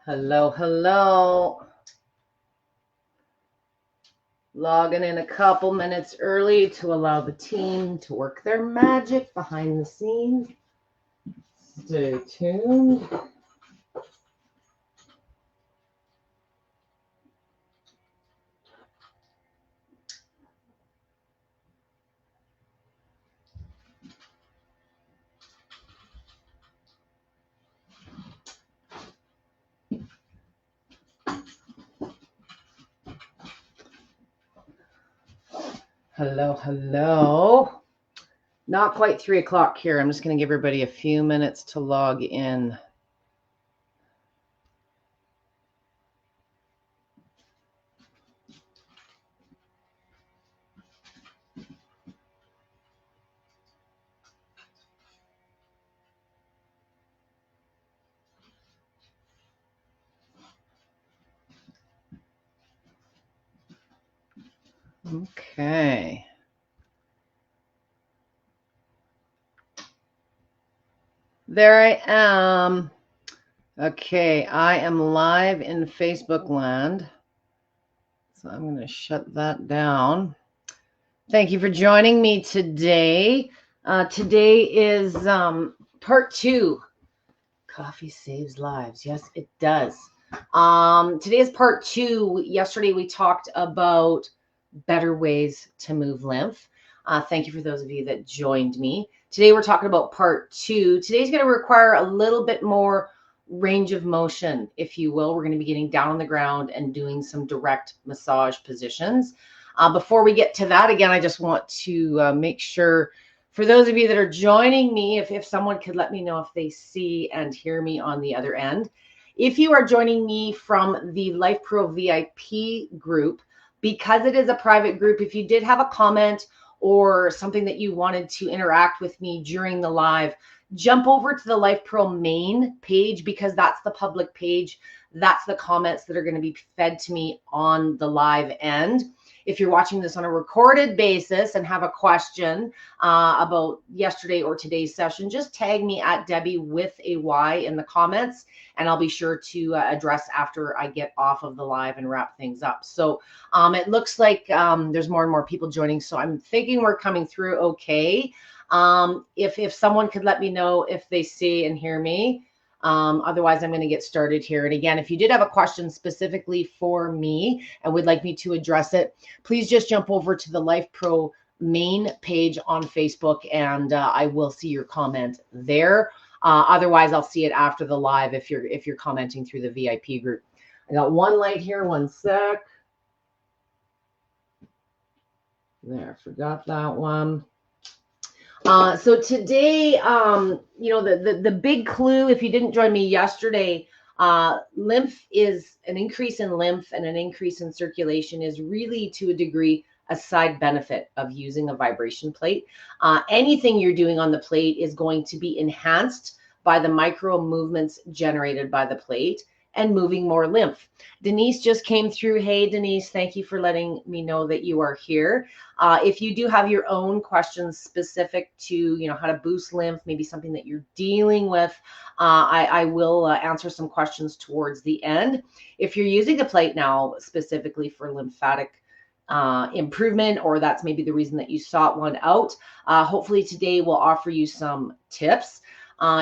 Hello, hello. Logging in a couple minutes early to allow the team to work their magic behind the scenes. Stay tuned. Hello, hello. Not quite 3 o'clock here. I'm just going to give everybody a few minutes to log in. Okay. There I am. Okay, I am live in Facebook land. So I'm going to shut that down. Thank you for joining me today. Today is part 2. Coffee saves lives. Yes, it does. Today is part 2. Yesterday we talked about better ways to move lymph. Thank you for those of you that joined me. Today we're talking about part 2. Today's going to require a little bit more range of motion, if you will. We're going to be getting down on the ground and doing some direct massage positions. Before we get to that, again, I just want to make sure for those of you that are joining me, if someone could let me know if they see and hear me on the other end. If you are joining me from the Life Pro VIP group, because it is a private group, if you did have a comment or something that you wanted to interact with me during the live, jump over to the Life Pro main page, because that's the public page. That's the comments that are going to be fed to me on the live end. If you're watching this on a recorded basis and have a question about yesterday or today's session, just tag me at Debbie with a Y in the comments, and I'll be sure to address after I get off of the live and wrap things up. So it looks like there's more and more people joining, so I'm thinking we're coming through okay. If someone could let me know if they see and hear me. Otherwise, I'm going to get started here. And again, if you did have a question specifically for me and would like me to address it, please just jump over to the Life Pro main page on Facebook, and I will see your comment there. Otherwise, I'll see it after the live if you're commenting through the VIP group. I got one light here. One sec. There, forgot that one. So today, the big clue, if you didn't join me yesterday, lymph is an increase in lymph and an increase in circulation is really, to a degree, a side benefit of using a vibration plate. Anything you're doing on the plate is going to be enhanced by the micro movements generated by the plate and moving more lymph. Denise just came through. Hey, Denise, thank you for letting me know that you are here. If you do have your own questions specific to, how to boost lymph, maybe something that you're dealing with, I will answer some questions towards the end. If you're using the plate now specifically for lymphatic improvement, or that's maybe the reason that you sought one out, hopefully today will offer you some tips.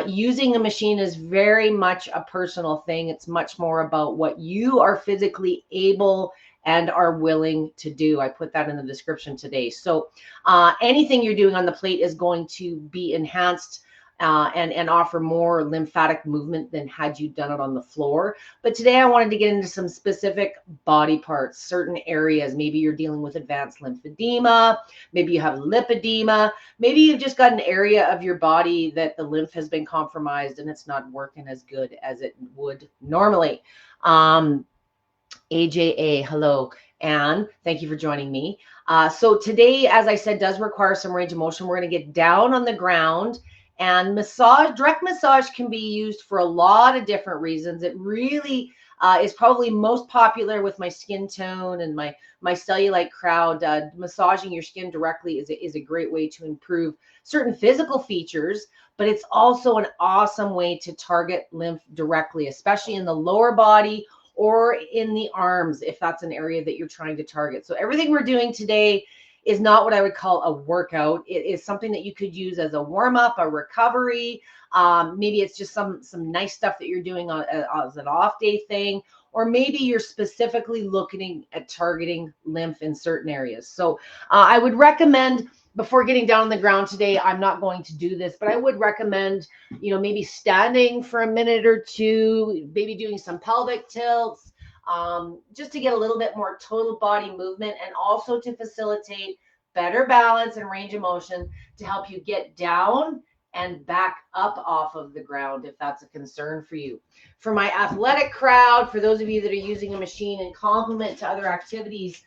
Using a machine is very much a personal thing. It's much more about what you are physically able and are willing to do. I put that in the description today. So anything you're doing on the plate is going to be enhanced and offer more lymphatic movement than had you done it on the floor. But today I wanted to get into some specific body parts, certain areas. Maybe you're dealing with advanced lymphedema. Maybe you have lipedema. Maybe you've just got an area of your body that the lymph has been compromised and it's not working as good as it would normally. AJA, hello. Anne, thank you for joining me. So today, as I said, does require some range of motion. We're going to get down on the ground. And direct massage can be used for a lot of different reasons. It really is probably most popular with my skin tone and my cellulite crowd. Massaging your skin directly is a great way to improve certain physical features, but it's also an awesome way to target lymph directly, especially in the lower body or in the arms, if that's an area that you're trying to target. So everything we're doing today is not what I would call a workout. It is something that you could use as a warm-up, a recovery. Maybe it's just some nice stuff that you're doing as an off day thing, or maybe you're specifically looking at targeting lymph in certain areas. So I would recommend, before getting down on the ground today, I'm not going to do this, but I would recommend, maybe standing for a minute or two, maybe doing some pelvic tilts, just to get a little bit more total body movement, and also to facilitate better balance and range of motion to help you get down and back up off of the ground if that's a concern for you. For my athletic crowd, for those of you that are using a machine in complement to other activities,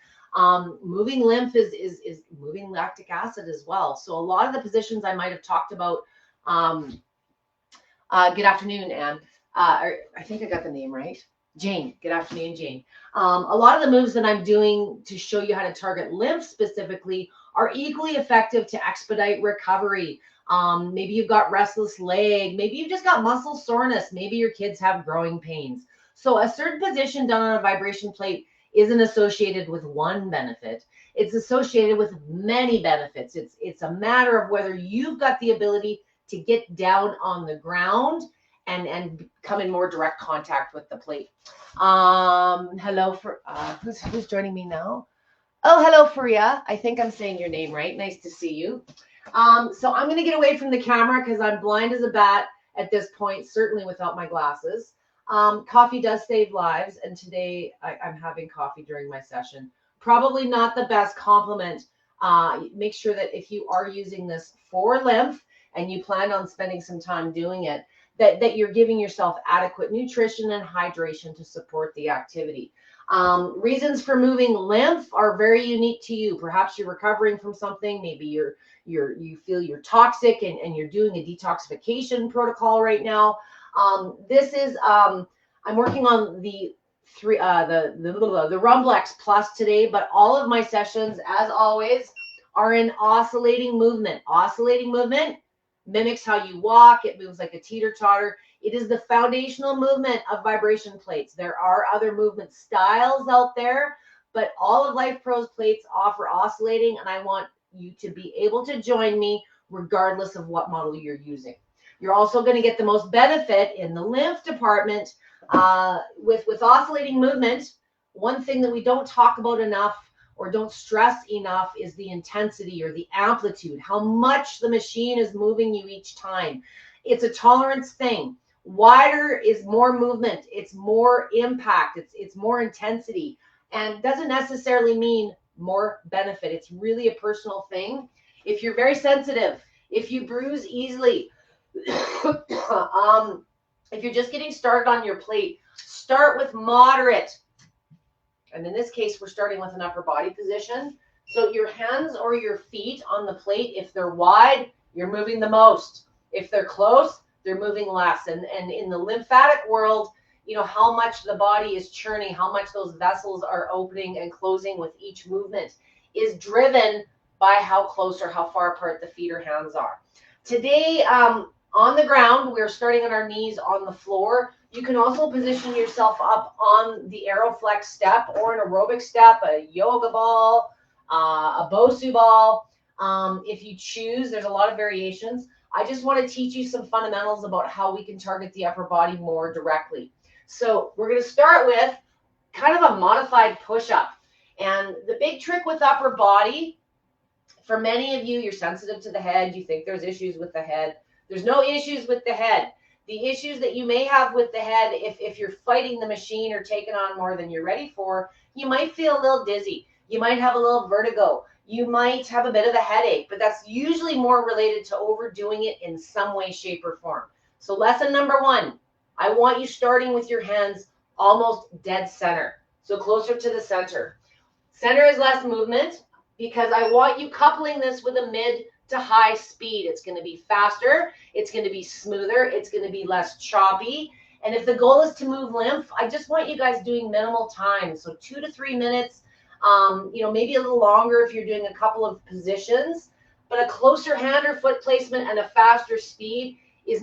moving lymph is moving lactic acid as well. So a lot of the positions I might have talked about, good afternoon, Anne. I think I got the name right. Jane, good afternoon, Jane. A lot of the moves that I'm doing to show you how to target lymph specifically are equally effective to expedite recovery. Maybe you've got restless leg, maybe you've just got muscle soreness, maybe your kids have growing pains. So a certain position done on a vibration plate isn't associated with one benefit. It's associated with many benefits. It's a matter of whether you've got the ability to get down on the ground and come in more direct contact with the plate. Hello for who's joining me now? Oh, hello, Faria. I think I'm saying your name right. Nice to see you. So I'm going to get away from the camera because I'm blind as a bat at this point, certainly without my glasses. Coffee does save lives, and today I'm having coffee during my session. Probably not the best compliment. Make sure that if you are using this for lymph and you plan on spending some time doing it, that you're giving yourself adequate nutrition and hydration to support the activity. Reasons for moving lymph are very unique to you. Perhaps you're recovering from something. Maybe you feel you're toxic and you're doing a detoxification protocol right now. This is I'm working on the Rumblex Plus today, but all of my sessions, as always, are in oscillating movement. Oscillating movement mimics how you walk. It moves like a teeter-totter. It is the foundational movement of vibration plates. There are other movement styles out there, but all of Life Pro's plates offer oscillating, and I want you to be able to join me regardless of what model you're using. You're also going to get the most benefit in the lymph department with oscillating movement. One thing that we don't talk about enough or don't stress enough is the intensity or the amplitude, how much the machine is moving you each time. It's a tolerance thing. Wider is more movement. It's more impact. It's more intensity, and doesn't necessarily mean more benefit. It's really a personal thing. If you're very sensitive, if you bruise easily, if you're just getting started on your plate, start with moderate. And in this case, we're starting with an upper body position. So your hands or your feet on the plate, if they're wide, you're moving the most. If they're close, they're moving less. And in the lymphatic world, how much the body is churning, how much those vessels are opening and closing with each movement is driven by how close or how far apart the feet or hands are. Today, on the ground, we're starting on our knees on the floor. You can also position yourself up on the Aeroflex step or an aerobic step, a yoga ball, a Bosu ball. If you choose, there's a lot of variations. I just want to teach you some fundamentals about how we can target the upper body more directly. So we're going to start with kind of a modified push-up. And the big trick with upper body, for many of you, you're sensitive to the head. You think there's issues with the head. There's no issues with the head. The issues that you may have with the head, if you're fighting the machine or taking on more than you're ready for, you might feel a little dizzy. You might have a little vertigo. You might have a bit of a headache, but that's usually more related to overdoing it in some way, shape, or form. So lesson number one, I want you starting with your hands almost dead center. So closer to the center. Center is less movement because I want you coupling this with a mid to high speed. It's going to be faster. It's going to be smoother. It's going to be less choppy. And if the goal is to move lymph, I just want you guys doing minimal time. So 2 to 3 minutes, maybe a little longer if you're doing a couple of positions, but a closer hand or foot placement and a faster speed is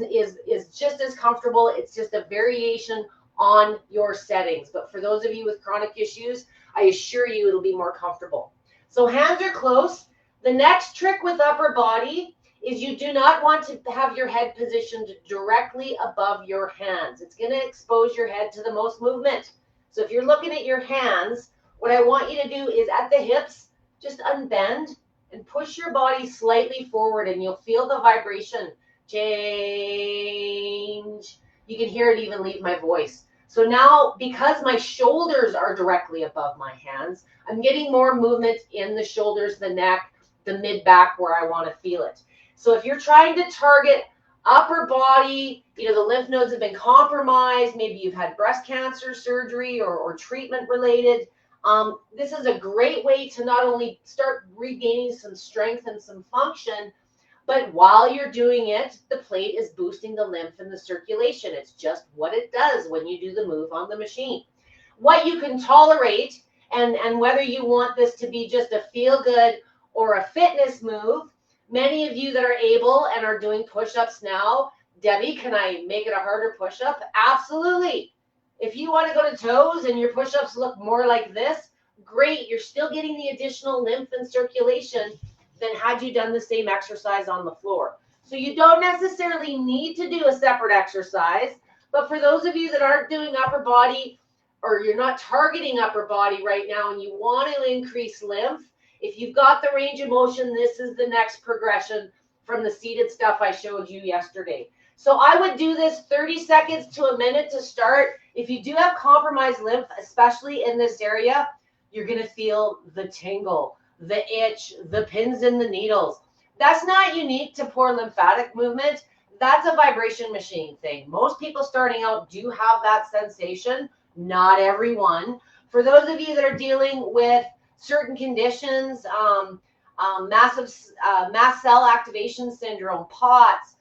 just as comfortable. It's just a variation on your settings. But for those of you with chronic issues, I assure you it'll be more comfortable. So hands are close. The next trick with upper body is you do not want to have your head positioned directly above your hands. It's going to expose your head to the most movement. So if you're looking at your hands, what I want you to do is at the hips, just unbend and push your body slightly forward, and you'll feel the vibration change. You can hear it even leave my voice. So now, because my shoulders are directly above my hands, I'm getting more movement in the shoulders, the neck, the mid-back where I want to feel it. So if you're trying to target upper body, the lymph nodes have been compromised, maybe you've had breast cancer surgery or treatment related, this is a great way to not only start regaining some strength and some function, but while you're doing it, the plate is boosting the lymph and the circulation. It's just what it does when you do the move on the machine. What you can tolerate, and whether you want this to be just a feel-good or a fitness move, many of you that are able and are doing push-ups now, Debbie, can I make it a harder push-up? Absolutely. If you want to go to toes and your push-ups look more like this, great. You're still getting the additional lymph and circulation than had you done the same exercise on the floor. So you don't necessarily need to do a separate exercise, but for those of you that aren't doing upper body, or you're not targeting upper body right now and you want to increase lymph, if you've got the range of motion, this is the next progression from the seated stuff I showed you yesterday. So I would do this 30 seconds to a minute to start. If you do have compromised lymph, especially in this area, you're going to feel the tingle, the itch, the pins and the needles. That's not unique to poor lymphatic movement. That's a vibration machine thing. Most people starting out do have that sensation, not everyone. For those of you that are dealing with certain conditions, mast cell activation syndrome, POTS,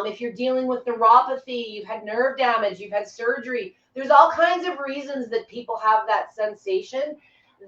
if you're dealing with neuropathy, you've had nerve damage, you've had surgery, there's all kinds of reasons that people have that sensation.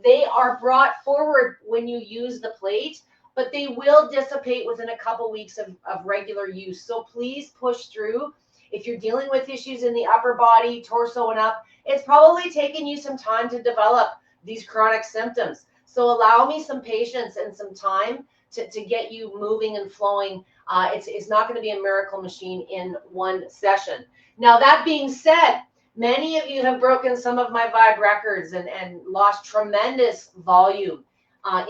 They are brought forward when you use the plate, but they will dissipate within a couple weeks of regular use. So please push through. If you're dealing with issues in the upper body, torso and up, it's probably taken you some time to develop these chronic symptoms. So allow me some patience and some time to get you moving and flowing. It's not going to be a miracle machine in one session. Now, that being said, many of you have broken some of my vibe records and lost tremendous volume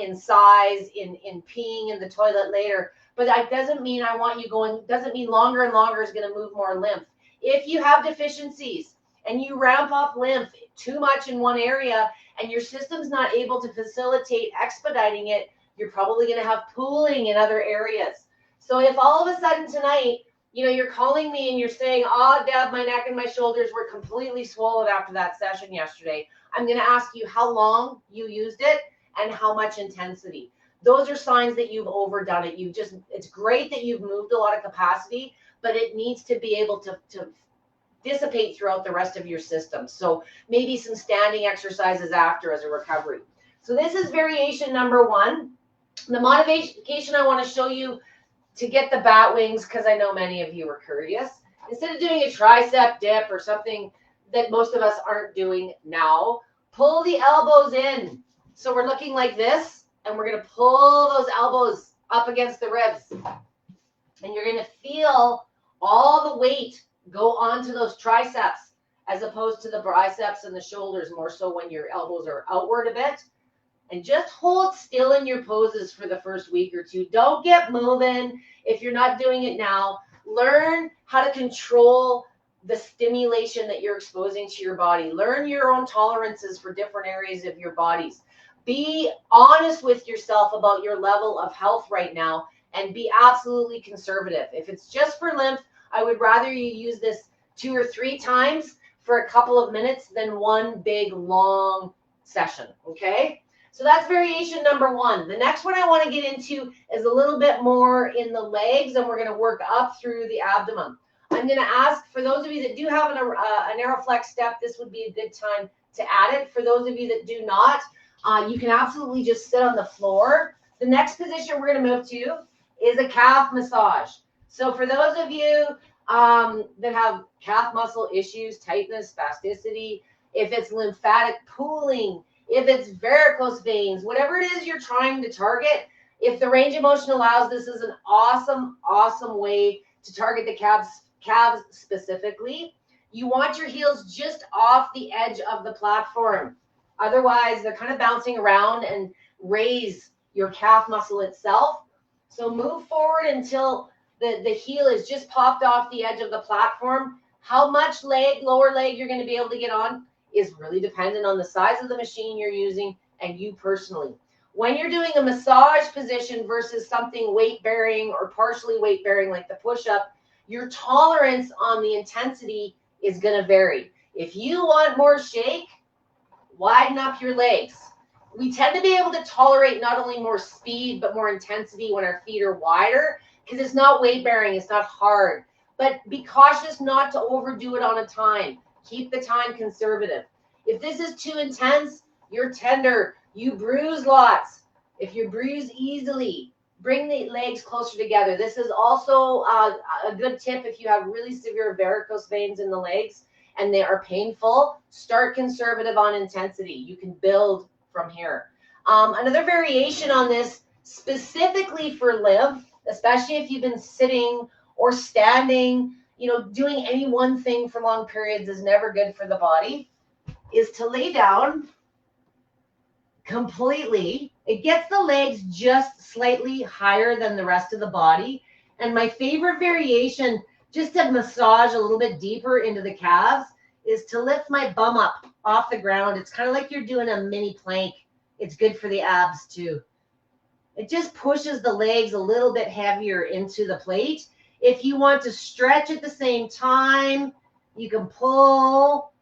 in size, in peeing in the toilet later. But that doesn't mean I want you going, doesn't mean longer and longer is going to move more lymph. If you have deficiencies and you ramp up lymph too much in one area and your system's not able to facilitate expediting it, you're probably going to have pooling in other areas. So if all of a sudden tonight, you're calling me and you're saying, oh, Deb, my neck and my shoulders were completely swollen after that session yesterday, I'm going to ask you how long you used it and how much intensity. Those are signs that you've overdone it. It's great that you've moved a lot of capacity, but it needs to be able to dissipate throughout the rest of your system. So maybe some standing exercises after as a recovery. So this is variation number 1. The modification I want to show you to get the bat wings, because I know many of you are curious, instead of doing a tricep dip or something that most of us aren't doing now, pull the elbows in. So we're looking like this, and we're going to pull those elbows up against the ribs. And you're going to feel all the weight go onto those triceps as opposed to the biceps and the shoulders, more so when your elbows are outward a bit. And just hold still in your poses for the first week or two. Don't get moving if you're not doing it now. Learn how to control the stimulation that you're exposing to your body. Learn your own tolerances for different areas of your bodies. Be honest with yourself about your level of health right now and be absolutely conservative. If it's just for lymph, I would rather you use this 2 or 3 times for a couple of minutes than one big long session, okay? So that's variation number 1. The next one I want to get into is a little bit more in the legs, and we're going to work up through the abdomen. I'm going to ask for those of you that do have an AeroFlex step, this would be a good time to add it. For those of you that do not, you can absolutely just sit on the floor. The next position we're going to move to is a calf massage. So for those of you that have calf muscle issues, tightness, spasticity, if it's lymphatic pooling, if it's varicose veins, whatever it is you're trying to target, if the range of motion allows, this is an awesome, awesome way to target the calves specifically. You want your heels just off the edge of the platform. Otherwise, they're kind of bouncing around and raise your calf muscle itself. So move forward until the heel is just popped off the edge of the platform. How much lower leg you're going to be able to get on is really dependent on the size of the machine you're using and you personally. When you're doing a massage position versus something weight-bearing or partially weight-bearing like the push-up, your tolerance on the intensity is going to vary. If you want more shake, widen up your legs. We tend to be able to tolerate not only more speed, but more intensity when our feet are wider, because it's not weight-bearing, it's not hard. But be cautious not to overdo it on a time. Keep the time conservative. If this is too intense, you're tender, you bruise lots. If you bruise easily, bring the legs closer together. This is also a good tip if you have really severe varicose veins in the legs and they are painful. Start conservative on intensity. You can build from here. Another variation on this, specifically for lymph, especially if you've been sitting or standing, doing any one thing for long periods is never good for the body, is to lay down completely. It gets the legs just slightly higher than the rest of the body. And my favorite variation, just to massage a little bit deeper into the calves, is to lift my bum up off the ground. It's kind of like you're doing a mini plank. It's good for the abs too. It just pushes the legs a little bit heavier into the plate. If you want to stretch at the same time, you can pull,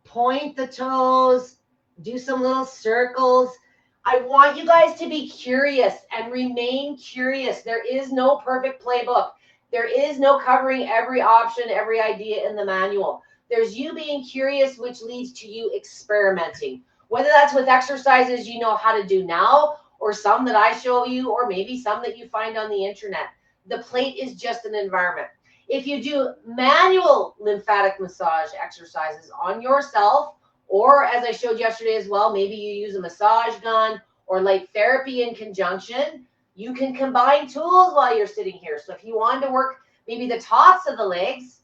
point the toes, do some little circles. I want you guys to be curious and remain curious. There is no perfect playbook. There is no covering every option, every idea in the manual. There's you being curious, which leads to you experimenting. Whether that's with exercises you know how to do now, or some that I show you, or maybe some that you find on the internet. The plate is just an environment. If you do manual lymphatic massage exercises on yourself, or as I showed yesterday as well, maybe you use a massage gun or light therapy in conjunction, you can combine tools while you're sitting here. So if you wanted to work maybe the tops of the legs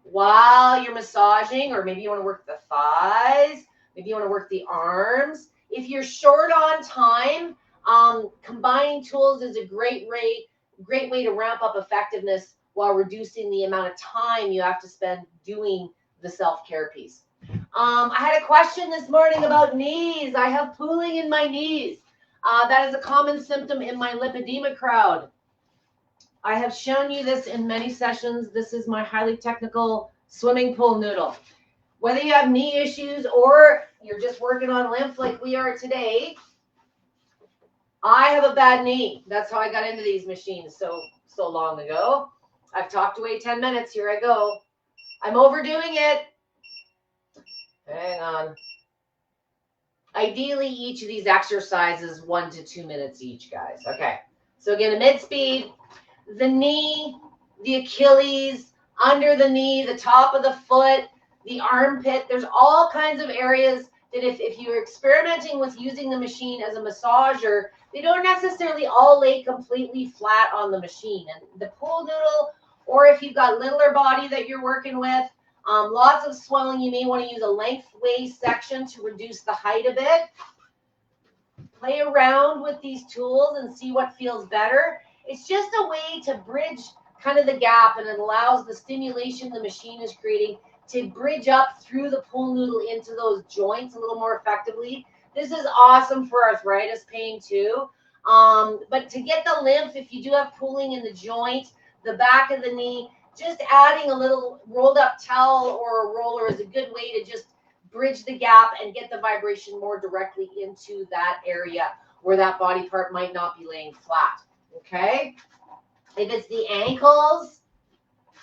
while you're massaging, or maybe you want to work the thighs, maybe you want to work the arms. If you're short on time, combining tools is a great way to ramp up effectiveness while reducing the amount of time you have to spend doing the self-care piece. I had a question this morning about knees. I have pooling in my knees. That is a common symptom in my lipedema crowd. I have shown you this in many sessions. This is my highly technical swimming pool noodle. Whether you have knee issues or you're just working on lymph like we are today, I have a bad knee. That's how I got into these machines so long ago. I've talked away 10 minutes. Here I go. I'm overdoing it. Hang on. Ideally, each of these exercises 1 to 2 minutes each, guys. Okay. So again, a mid-speed, the knee, the Achilles, under the knee, the top of the foot, the armpit. There's all kinds of areas that if you're experimenting with using the machine as a massager, they don't necessarily all lay completely flat on the machine. And the pool noodle, or if you've got littler body that you're working with, lots of swelling, you may want to use a lengthways section to reduce the height a bit. Play around with these tools and see what feels better. It's just a way to bridge kind of the gap, and it allows the stimulation the machine is creating to bridge up through the pool noodle into those joints a little more effectively. This is awesome for arthritis pain too. But to get the lymph, if you do have pooling in the joint, the back of the knee, just adding a little rolled up towel or a roller is a good way to just bridge the gap and get the vibration more directly into that area where that body part might not be laying flat. Okay? If it's the ankles,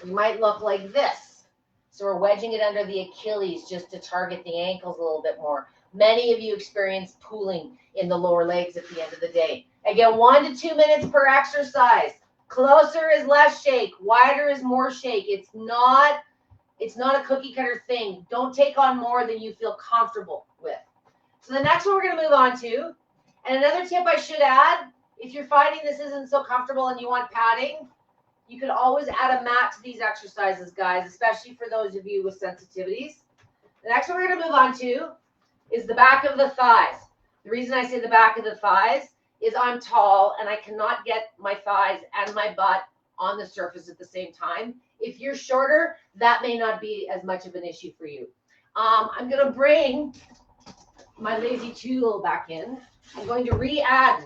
We might look like this. So we're wedging it under the Achilles just to target the ankles a little bit more. Many of you experience pooling in the lower legs at the end of the day. Again, 1 to 2 minutes per exercise. Closer is less shake. Wider is more shake. It's not a cookie cutter thing. Don't take on more than you feel comfortable with. So the next one we're going to move on to, and another tip I should add, if you're finding this isn't so comfortable and you want padding, you can always add a mat to these exercises, guys, especially for those of you with sensitivities. The next one we're going to move on to is the back of the thighs. The reason I say the back of the thighs is I'm tall and I cannot get my thighs and my butt on the surface at the same time. If you're shorter, that may not be as much of an issue for you. I'm going to bring my lazy tool back in. I'm going to re-add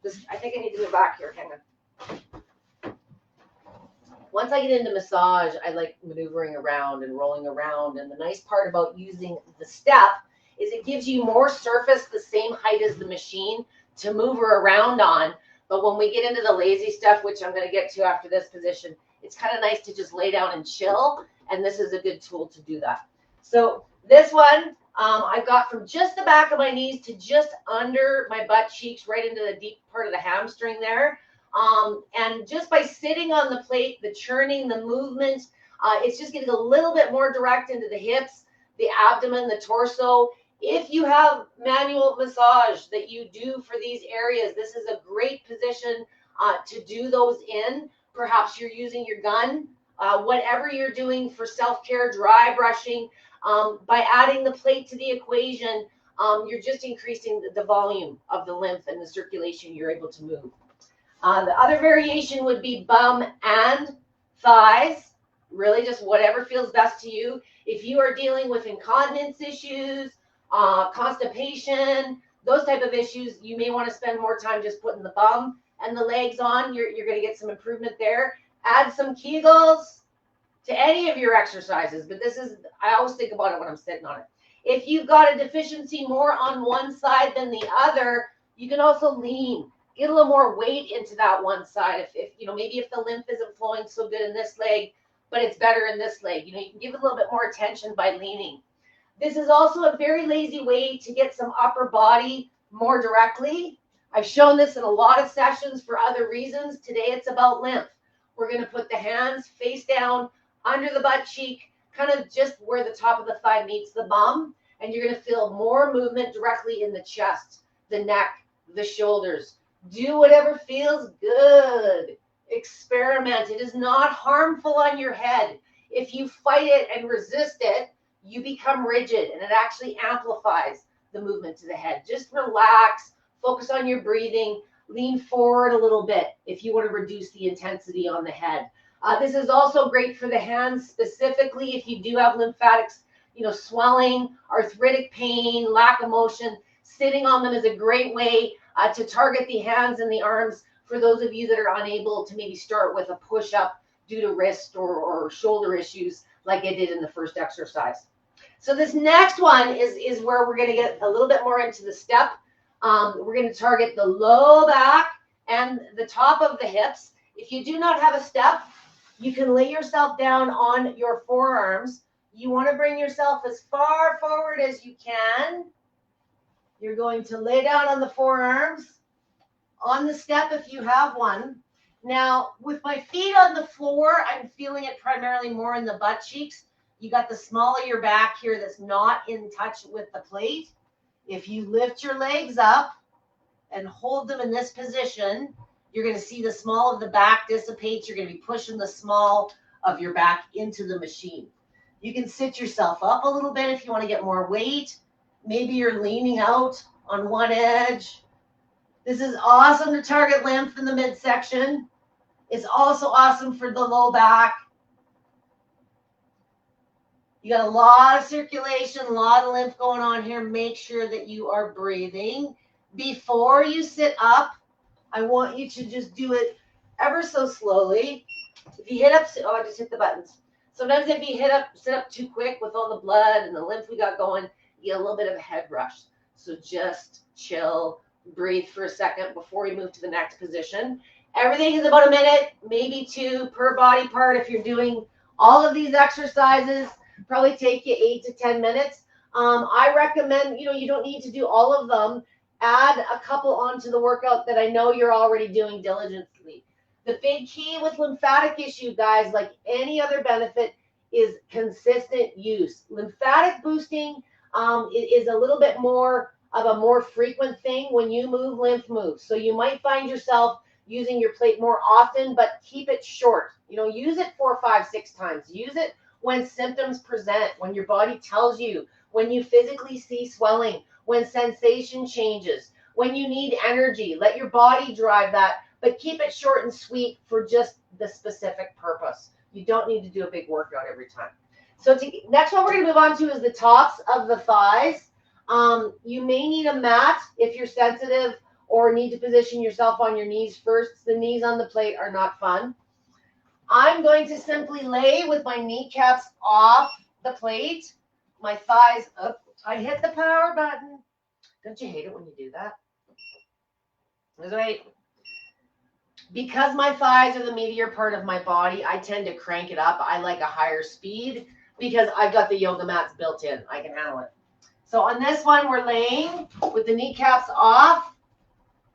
this. I think I need to go back here. Hang on. Once I get into massage, I like maneuvering around and rolling around. And the nice part about using the step is it gives you more surface the same height as the machine to move her around on. But when we get into the lazy stuff, which I'm going to get to after this position, it's kind of nice to just lay down and chill. And this is a good tool to do that. So this one, I've got from just the back of my knees to just under my butt cheeks, right into the deep part of the hamstring there. And just by sitting on the plate, the churning, the movement, it's just getting a little bit more direct into the hips, the abdomen, the torso. If you have manual massage that you do for these areas, this is a great position to do those in. Perhaps you're using your gun, whatever you're doing for self-care, dry brushing. By adding the plate to the equation, you're just increasing the volume of the lymph and the circulation you're able to move. The other variation would be bum and thighs, really just whatever feels best to you. If you are dealing with incontinence issues, constipation, those type of issues, you may want to spend more time just putting the bum and the legs on. You're going to get some improvement there. Add some Kegels to any of your exercises, but this is, I always think about it when I'm sitting on it. If you've got a deficiency more on one side than the other, you can also lean, get a little more weight into that one side. If you know, maybe if the lymph isn't flowing so good in this leg, but it's better in this leg, you know, you can give it a little bit more attention by leaning. This is also a very lazy way to get some upper body more directly. I've shown this in a lot of sessions for other reasons. Today it's about lymph. We're going to put the hands face down under the butt cheek, kind of just where the top of the thigh meets the bum, and you're going to feel more movement directly in the chest, the neck, the shoulders. Do whatever feels good. Experiment. It is not harmful on your head. If you fight it and resist it, you become rigid, and it actually amplifies the movement to the head. Just relax, focus on your breathing, lean forward a little bit if you want to reduce the intensity on the head. This is also great for the hands, specifically if you do have lymphatics, you know, swelling, arthritic pain, lack of motion. Sitting on them is a great way to target the hands and the arms for those of you that are unable to maybe start with a push-up due to wrist or shoulder issues like I did in the first exercise. So this next one is where we're going to get a little bit more into the step. We're going to target the low back and the top of the hips. If you do not have a step, you can lay yourself down on your forearms. You want to bring yourself as far forward as you can. You're going to lay down on the forearms, on the step if you have one. Now, with my feet on the floor, I'm feeling it primarily more in the butt cheeks. You got the small of your back here that's not in touch with the plate. If you lift your legs up and hold them in this position, you're going to see the small of the back dissipate. You're going to be pushing the small of your back into the machine. You can sit yourself up a little bit if you want to get more weight. Maybe you're leaning out on one edge. This is awesome to target lymph in the midsection. It's also awesome for the low back. You got a lot of circulation, a lot of lymph going on here. Make sure that you are breathing. Before you sit up, I want you to just do it ever so slowly. If you hit up, oh, I just hit the buttons. Sometimes if you sit up too quick with all the blood and the lymph we got going, you get a little bit of a head rush. So just chill, breathe for a second before we move to the next position. Everything is about a minute, maybe 2 per body part. If you're doing all of these exercises, probably take you 8 to 10 minutes. I recommend, you don't need to do all of them. Add a couple onto the workout that I know you're already doing diligently. The big key with lymphatic issue, guys, like any other benefit, is consistent use. Lymphatic boosting is a little bit more of a more frequent thing when you move, lymph moves. So you might find yourself using your plate more often, but keep it short. Use it 4, 5, 6 times. Use it when symptoms present, when your body tells you, when you physically see swelling, when sensation changes, when you need energy. Let your body drive that, but keep it short and sweet for just the specific purpose. You don't need to do a big workout every time. So next one we're going to move on to is the tops of the thighs. You may need a mat if you're sensitive, or need to position yourself on your knees first. The knees on the plate are not fun. I'm going to simply lay with my kneecaps off the plate, my thighs up. I hit the power button. Don't you hate it when you do that? That's right. Because my thighs are the meatier part of my body, I tend to crank it up. I like a higher speed because I've got the yoga mats built in. I can handle it. So on this one, we're laying with the kneecaps off.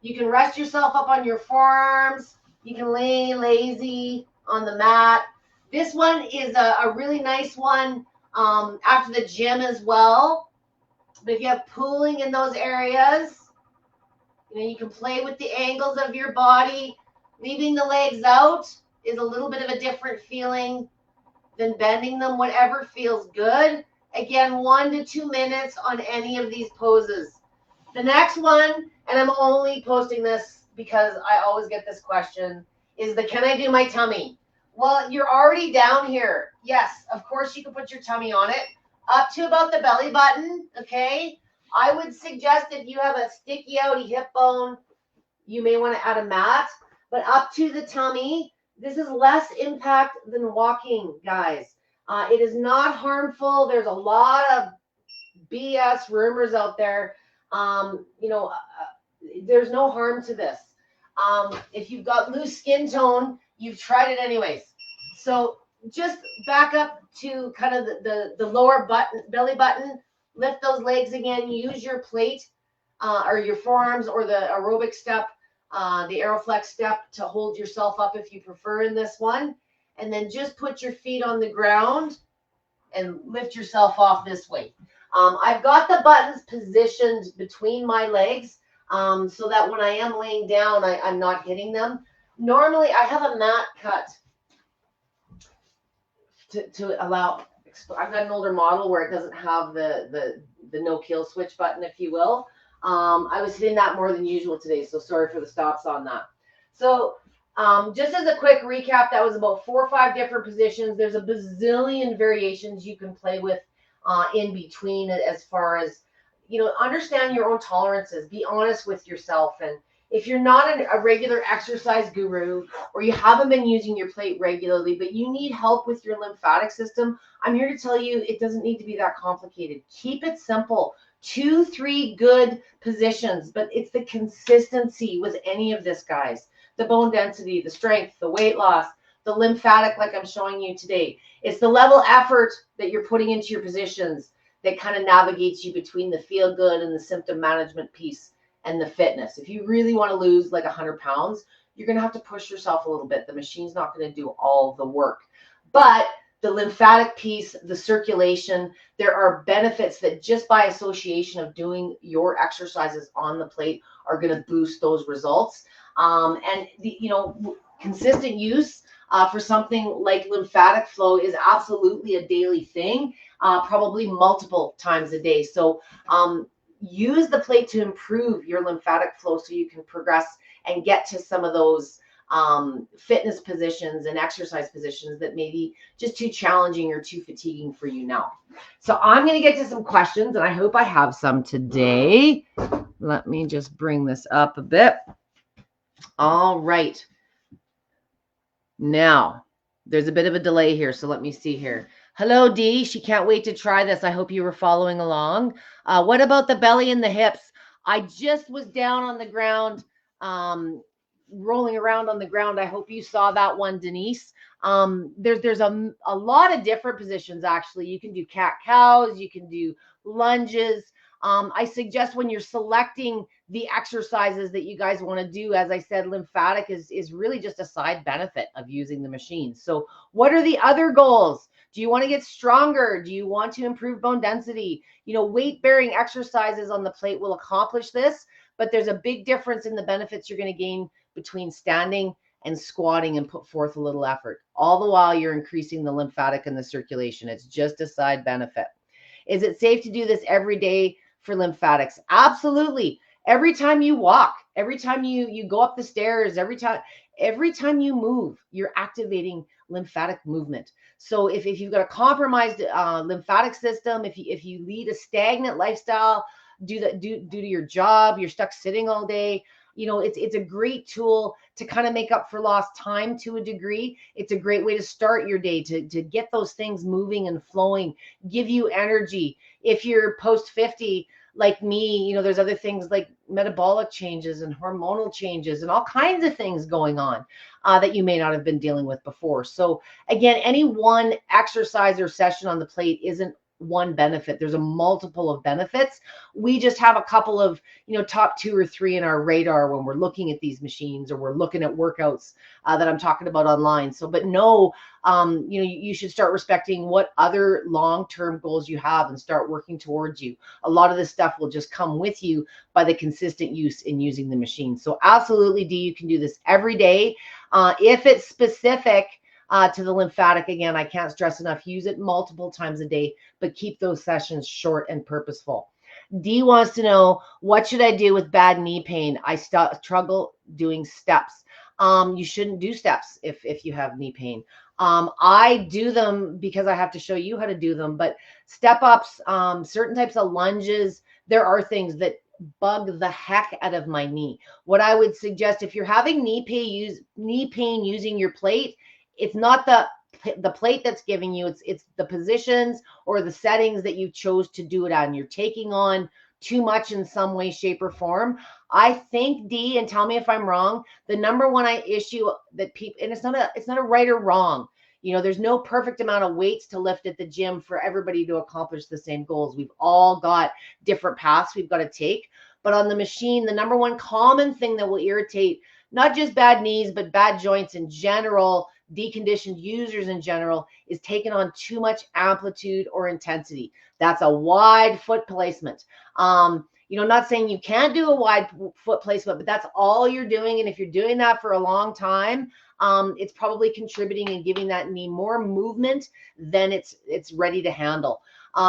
You can rest yourself up on your forearms. You can lay lazy on the mat. This one is a really nice one after the gym as well. But if you have pooling in those areas, you can play with the angles of your body. Leaving the legs out is a little bit of a different feeling than bending them. Whatever feels good. Again, 1 to 2 minutes on any of these poses. The next one, and I'm only posting this because I always get this question, is can I do my tummy? Well, you're already down here. Yes, of course you can put your tummy on it. Up to about the belly button, okay? I would suggest if you have a sticky outy hip bone, you may want to add a mat. But up to the tummy, this is less impact than walking, guys. It is not harmful. There's a lot of BS rumors out there. There's no harm to this. If you've got loose skin tone, you've tried it anyways. So just back up to kind of the lower belly button. Lift those legs again. Use your plate or your forearms or the aerobic step, the Aeroflex step to hold yourself up if you prefer in this one. And then just put your feet on the ground and lift yourself off this way. I've got the buttons positioned between my legs so that when I am laying down, I'm not hitting them. Normally, I have a mat cut to allow. I've got an older model where it doesn't have the no kill switch button, if you will. I was hitting that more than usual today, so sorry for the stops on that. So just as a quick recap, that was about 4 or 5 different positions. There's a bazillion variations you can play with in between, as far as, understand your own tolerances. Be honest with yourself. And if you're not a regular exercise guru, or you haven't been using your plate regularly, but you need help with your lymphatic system, I'm here to tell you it doesn't need to be that complicated. Keep it simple. 2, 3 good positions, but it's the consistency with any of this, guys. The bone density, the strength, the weight loss, the lymphatic, like I'm showing you today. It's the level effort that you're putting into your positions that kind of navigates you between the feel good and the symptom management piece and the fitness. If you really want to lose like 100 pounds, you're going to have to push yourself a little bit. The machine's not going to do all the work. But the lymphatic piece, the circulation, there are benefits that just by association of doing your exercises on the plate are going to boost those results. And consistent use for something like lymphatic flow is absolutely a daily thing, probably multiple times a day. So use the plate to improve your lymphatic flow so you can progress and get to some of those fitness positions and exercise positions that may be just too challenging or too fatiguing for you now. So I'm going to get to some questions, and I hope I have some today. Let me just bring this up a bit. All right. Now, there's a bit of a delay here, so let me see here. Hello, Dee. She can't wait to try this. I hope you were following along. What about the belly and the hips? I just was down on the ground rolling around on the ground. I hope you saw that one, Denise. There's a lot of different positions, actually. You can do cat cows, you can do lunges. I suggest when you're selecting the exercises that you guys want to do, as I said, lymphatic is really just a side benefit of using the machine. So what are the other goals? Do you want to get stronger? Do you want to improve bone density? You know, weight-bearing exercises on the plate will accomplish this, but there's a big difference in the benefits you're going to gain between standing and squatting and put forth a little effort. All the while you're increasing the lymphatic and the circulation. It's just a side benefit. Is it safe to do this every day for lymphatics? Absolutely. Every time you walk, every time you go up the stairs, every time you move, you're activating lymphatic movement. So if you've got a compromised lymphatic system, if you lead a stagnant lifestyle due to your job, you're stuck sitting all day, you know, it's a great tool to kind of make up for lost time to a degree. It's a great way to start your day, to get those things moving and flowing, give you energy. If you're post 50 like me, you know, there's other things like metabolic changes and hormonal changes and all kinds of things going on that you may not have been dealing with before. So again, any one exercise or session on the plate isn't one benefit. There's a multiple of benefits. We just have a couple of, you know, top 2 or 3 in our radar when we're looking at these machines or we're looking at workouts that I'm talking about online. So, but no, you know, you should start respecting what other long-term goals you have and start working towards you. A lot of this stuff will just come with you by the consistent use in using the machine. So absolutely, Dee, you can do this every day. If it's specific to the lymphatic, again, I can't stress enough, use it multiple times a day, but keep those sessions short and purposeful. Dee wants to know, what should I do with bad knee pain? I struggle doing steps. You shouldn't do steps if you have knee pain. I do them because I have to show you how to do them, but step ups, certain types of lunges, there are things that bug the heck out of my knee. What I would suggest, if you're having knee pain using your plate, it's not the plate that's giving you, it's the positions or the settings that you chose to do it on. You're taking on too much in some way, shape, or form. I think, Dee, and tell me if I'm wrong, the number one issue that people, and it's not a right or wrong. You know, there's no perfect amount of weights to lift at the gym for everybody to accomplish the same goals. We've all got different paths we've got to take. But on the machine, the number one common thing that will irritate not just bad knees, but bad joints in general, deconditioned users in general, is taking on too much amplitude or intensity. That's a wide foot placement. You know, not saying you can't do a wide foot placement, but that's all you're doing. And if you're doing that for a long time, it's probably contributing and giving that knee more movement than it's ready to handle.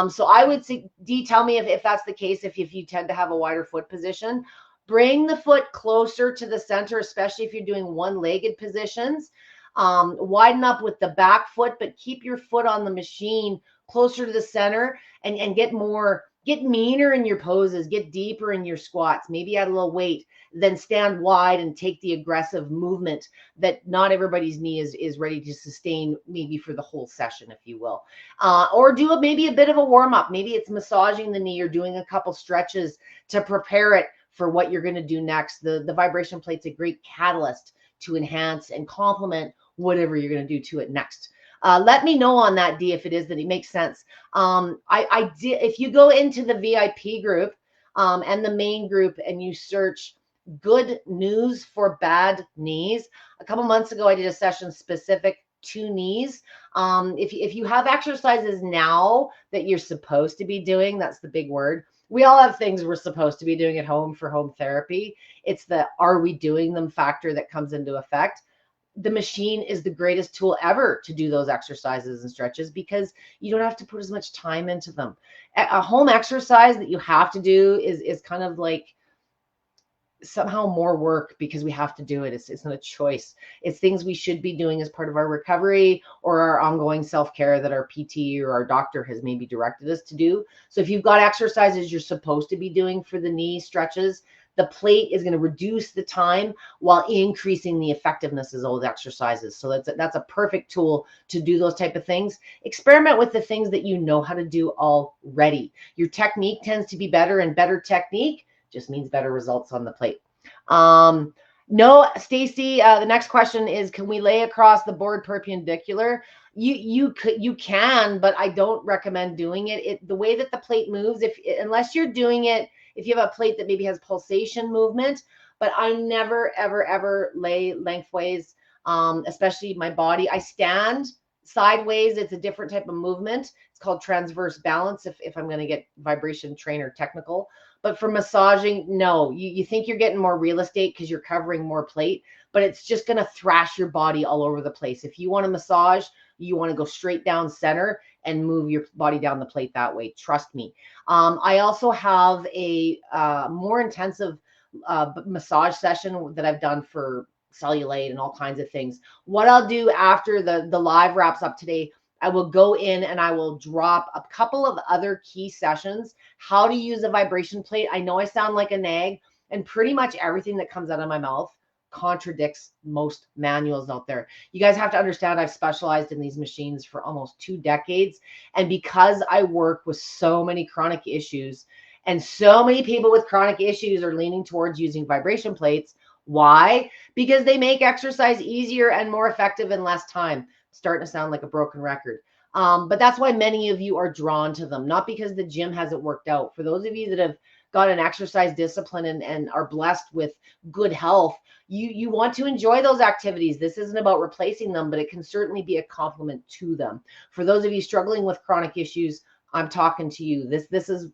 So I would say, Dee, tell me if that's the case, if you tend to have a wider foot position. Bring the foot closer to the center, especially if you're doing one-legged positions. Widen up with the back foot, but keep your foot on the machine closer to the center and get meaner in your poses, get deeper in your squats, maybe add a little weight, then stand wide and take the aggressive movement that not everybody's knee is ready to sustain, maybe for the whole session, if you will. Or do maybe a bit of a warm-up. Maybe it's massaging the knee or doing a couple stretches to prepare it for what you're going to do next. The vibration plate's a great catalyst to enhance and complement whatever you're going to do to it next. Let me know on that, Dee, if it is that it makes sense. I did. If you go into the VIP group and the main group and you search "good news for bad knees," a couple months ago I did a session specific to knees. If you have exercises now that you're supposed to be doing, that's the big word. We all have things we're supposed to be doing at home for home therapy. It's the are we doing them factor that comes into effect. The machine is the greatest tool ever to do those exercises and stretches because you don't have to put as much time into them. A home exercise that you have to do is kind of like somehow more work because we have to do it. It's not a choice. It's things we should be doing as part of our recovery or our ongoing self-care that our PT or our doctor has maybe directed us to do. So if you've got exercises you're supposed to be doing for the knee stretches, the plate is going to reduce the time while increasing the effectiveness of those exercises. So that's a perfect tool to do those type of things. Experiment with the things that you know how to do already. Your technique tends to be better, and better technique just means better results on the plate. No, Stacy, the next question is, can we lay across the board perpendicular? You can, but I don't recommend doing it. The way that the plate moves, if unless you're doing it, if you have a plate that maybe has pulsation movement, but I never ever lay lengthways, especially my body. I stand sideways. It's a different type of movement. It's called transverse balance. If I'm going to get vibration trainer technical, but for massaging, no, you think you're getting more real estate because you're covering more plate, but it's just going to thrash your body all over the place. If you want to massage, you want to go straight down center and move your body down the plate that way. Trust me. I also have a more intensive massage session that I've done for cellulite and all kinds of things. What I'll do after the live wraps up today, I will go in and I will drop a couple of other key sessions, how to use a vibration plate. I know I sound like a nag, and pretty much everything that comes out of my mouth contradicts most manuals out there. You guys have to understand I've specialized in these machines for almost 2 decades. And because I work with so many chronic issues, and so many people with chronic issues are leaning towards using vibration plates. Why? Because they make exercise easier and more effective in less time. Starting to sound like a broken record. But that's why many of you are drawn to them, not because the gym hasn't worked out. For those of you that have got an exercise discipline and are blessed with good health, you want to enjoy those activities. This isn't about replacing them, but it can certainly be a complement to them. For those of you struggling with chronic issues, I'm talking to you. This is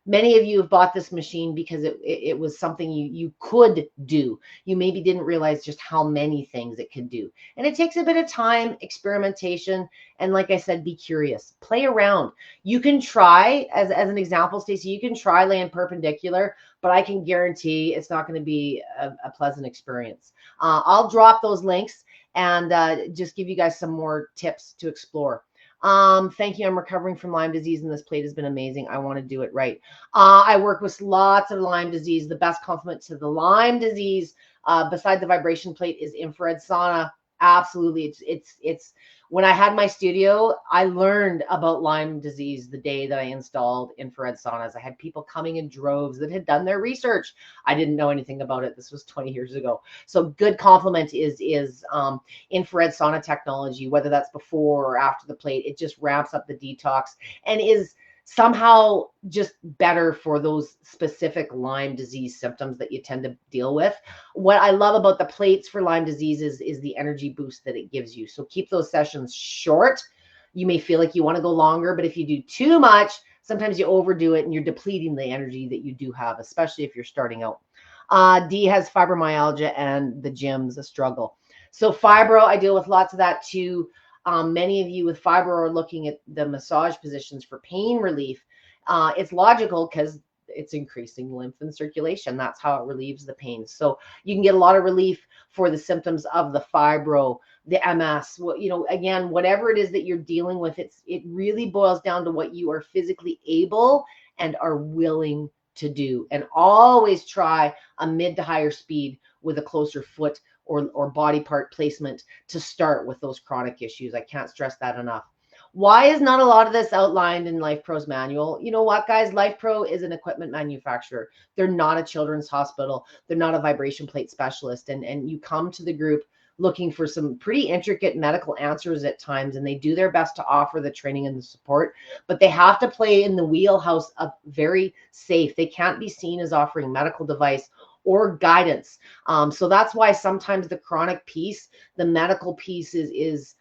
many of you have bought this machine because it was something you could do. You maybe didn't realize just how many things it could do. And it takes a bit of time, experimentation, and like I said, be curious. Play around. You can try, as an example, Stacey, you can try laying perpendicular, but I can guarantee it's not going to be a pleasant experience. I'll drop those links and just give you guys some more tips to explore. Thank you. I'm recovering from Lyme disease and this plate has been amazing. I want to do it right. I work with lots of Lyme disease. The best complement to the Lyme disease, beside the vibration plate, is infrared sauna. Absolutely. It's when I had my studio, I learned about Lyme disease the day that I installed infrared saunas. I had people coming in droves that had done their research. I didn't know anything about it. This was 20 years ago. So good complement is infrared sauna technology, whether that's before or after the plate. It just ramps up the detox and is somehow just better for those specific Lyme disease symptoms that you tend to deal with. What I love about the plates for Lyme disease is the energy boost that it gives you. So keep those sessions short. You may feel like you want to go longer, but if you do too much, sometimes you overdo it and you're depleting the energy that you do have, especially if you're starting out. D has fibromyalgia and the gym's a struggle. So fibro, I deal with lots of that too. Many of you with fibro are looking at the massage positions for pain relief. It's logical because it's increasing lymph and circulation. That's how it relieves the pain. So you can get a lot of relief for the symptoms of the fibro, the MS. Again, whatever it is that you're dealing with, it really boils down to what you are physically able and are willing to do. And always try a mid to higher speed with a closer foot or body part placement to start with those chronic issues. I can't stress that enough. Why is not a lot of this outlined in Life Pro's manual? You know what, guys? Life Pro is an equipment manufacturer. They're not a children's hospital. They're not a vibration plate specialist. And you come to the group looking for some pretty intricate medical answers at times, and they do their best to offer the training and the support, but they have to play in the wheelhouse of very safe. They can't be seen as offering medical device or guidance. So that's why sometimes the chronic piece, the medical piece is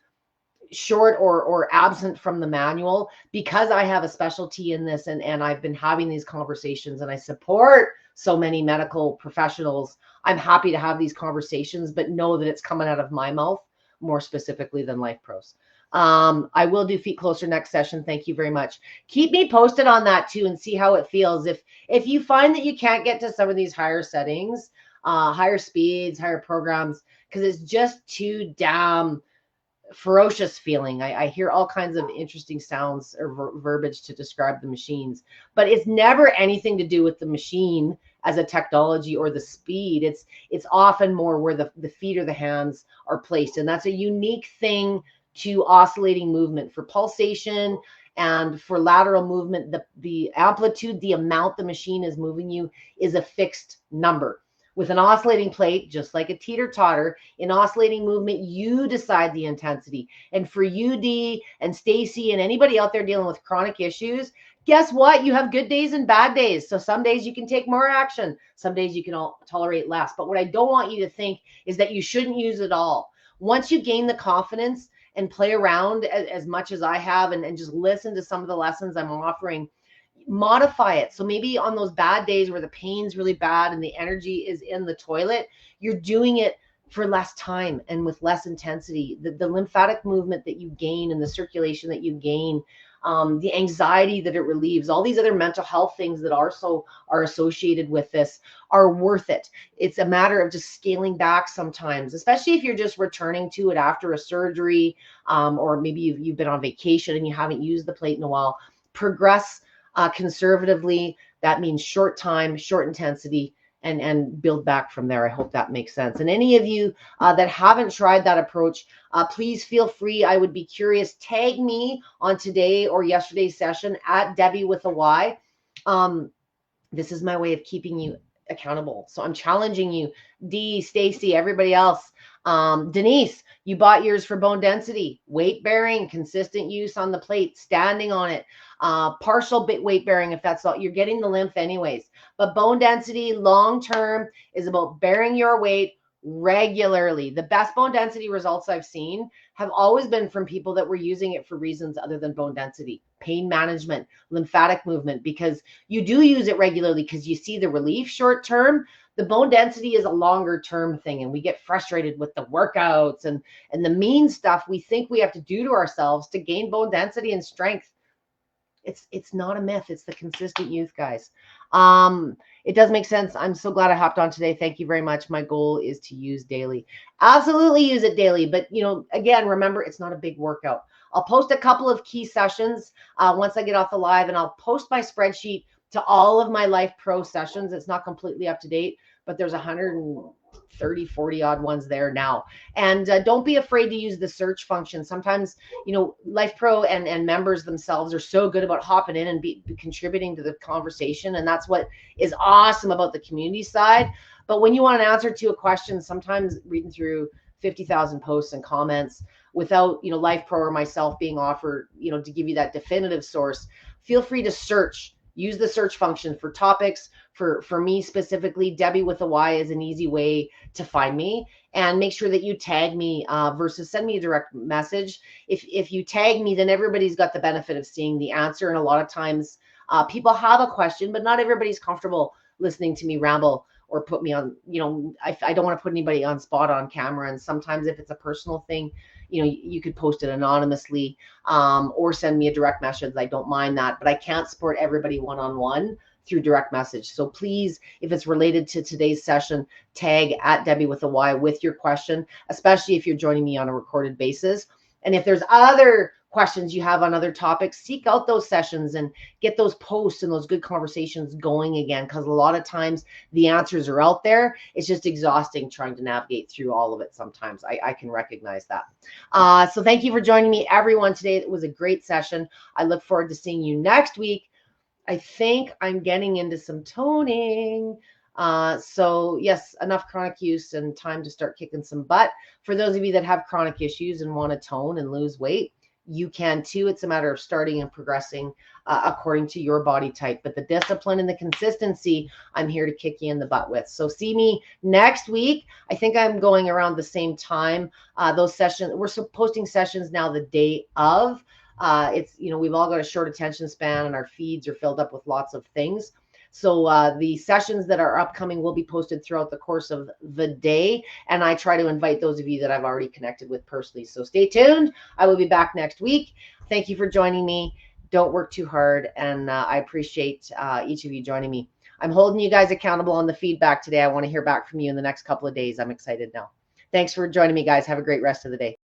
short or absent from the manual, because I have a specialty in this and I've been having these conversations and I support so many medical professionals. I'm happy to have these conversations, but know that it's coming out of my mouth more specifically than Life Pro's. I will do feet closer next session. Thank you very much. Keep me posted on that too and see how it feels. If you find that you can't get to some of these higher settings, higher speeds, higher programs, because it's just too damn ferocious feeling. I hear all kinds of interesting sounds or verbiage to describe the machines, but it's never anything to do with the machine as a technology or the speed. It's often more where the feet or the hands are placed. And that's a unique thing to oscillating movement. For pulsation and for lateral movement, the amplitude, the amount the machine is moving you is a fixed number. With an oscillating plate, just like a teeter-totter, in oscillating movement, you decide the intensity. And for you, Dee, and Stacy, and anybody out there dealing with chronic issues, guess what? You have good days and bad days. So some days you can take more action. Some days you can tolerate less. But what I don't want you to think is that you shouldn't use it all. Once you gain the confidence and play around as much as I have, and just listen to some of the lessons I'm offering, modify it. So maybe on those bad days where the pain's really bad and the energy is in the toilet, you're doing it for less time and with less intensity. The lymphatic movement that you gain and the circulation that you gain, the anxiety that it relieves, all these other mental health things that are associated with this are worth it. It's a matter of just scaling back sometimes, especially if you're just returning to it after a surgery, or maybe you've been on vacation and you haven't used the plate in a while. Progress conservatively. That means short time, short intensity, and build back from there. I hope that makes sense. And any of you that haven't tried that approach, please feel free. I would be curious. Tag me on today or yesterday's session at Debbie with a Y. This is my way of keeping you accountable. So I'm challenging you, Dee, Stacy, everybody else. Denise, you bought yours for bone density, weight bearing, consistent use on the plate, standing on it, partial bit weight bearing. If that's all, you're getting the lymph anyways. But bone density long term is about bearing your weight regularly. The best bone density results I've seen have always been from people that were using it for reasons other than bone density, pain management, lymphatic movement, because you do use it regularly because you see the relief short term. The bone density is a longer term thing, and we get frustrated with the workouts and the mean stuff we think we have to do to ourselves to gain bone density and strength. It's not a myth. It's the consistent use, guys. It does make sense. I'm so glad I hopped on today. Thank you very much. My goal is to use daily. Absolutely use it daily. But, again, remember, it's not a big workout. I'll post a couple of key sessions once I get off the live, and I'll post my spreadsheet to all of my Life Pro sessions. It's not completely up to date, but there's 130, 40 odd ones there now. And don't be afraid to use the search function. Sometimes, Life Pro and members themselves are so good about hopping in and be contributing to the conversation. And that's what is awesome about the community side. But when you want an answer to a question, sometimes reading through 50,000 posts and comments without, Life Pro or myself being offered, to give you that definitive source, feel free to search. Use the search function for topics. For me specifically, Debbie with a Y is an easy way to find me. And make sure that you tag me versus send me a direct message. If you tag me, then everybody's got the benefit of seeing the answer. And a lot of times people have a question, but not everybody's comfortable listening to me ramble or put me on, I don't want to put anybody on spot on camera. And sometimes if it's a personal thing, you could post it anonymously or send me a direct message. I don't mind that, but I can't support everybody one-on-one through direct message. So please, if it's related to today's session, tag at Debbie with a Y with your question, especially if you're joining me on a recorded basis. And if there's other questions you have on other topics, seek out those sessions and get those posts and those good conversations going again, because a lot of times the answers are out there. It's just exhausting trying to navigate through all of it sometimes. I can recognize that. So thank you for joining me, everyone, today. It was a great session. I look forward to seeing you next week. I think I'm getting into some toning. So yes, enough chronic use and time to start kicking some butt. For those of you that have chronic issues and want to tone and lose weight, you can too. It's a matter of starting and progressing according to your body type. But the discipline and the consistency, I'm here to kick you in the butt with. So see me next week. I think I'm going around the same time. Those sessions, we're posting sessions now the day of. It's, we've all got a short attention span and our feeds are filled up with lots of things. So the sessions that are upcoming will be posted throughout the course of the day. And I try to invite those of you that I've already connected with personally. So stay tuned. I will be back next week. Thank you for joining me. Don't work too hard. And I appreciate each of you joining me. I'm holding you guys accountable on the feedback today. I want to hear back from you in the next couple of days. I'm excited now. Thanks for joining me, guys. Have a great rest of the day.